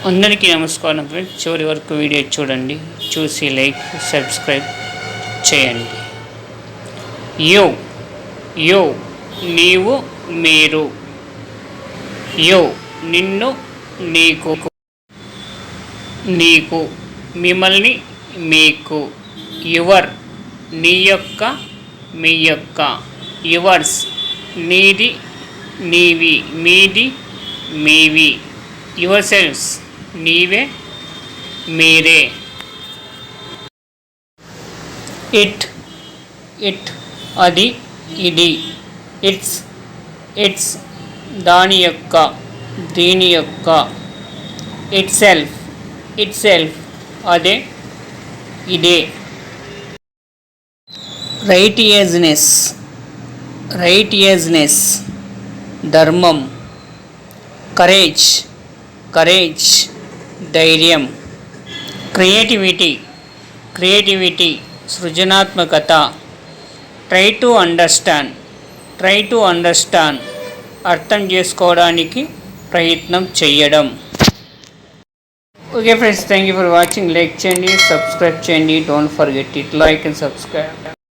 అందరికీ నమస్కారం ఫ్రెండ్స్. చివరి వరకు వీడియో చూడండి, చూసి లైక్ సబ్స్క్రైబ్ చేయండి. యో యో నీవు మీరు, యో నిన్ను నీకు, నీకు మిమ్మల్ని మీకు, యువర్ నీ యొక్క మీ యొక్క, యువర్స్ నీది నీవి మీది మీవి, యువర్ సెల్వ్స్ నీవే మీరే. ఇట్ ఇట్ అది ఇది, ఇట్స్ ఇట్స్ దాని యొక్క దీని యొక్క, ఇట్ సెల్ఫ్ అదే ఇదే. రైటియస్నెస్ ధర్మం. కరేజ్ ధైర్యం. క్రియేటివిటీ సృజనాత్మకత. ట్రై టు అండర్స్టాండ్ అర్థం చేసుకోవడానికి ప్రయత్నం చేయడం. Okay friends, thank you for watching. Like చేయండి, సబ్స్క్రైబ్ చేయండి. Don't forget it, like and subscribe.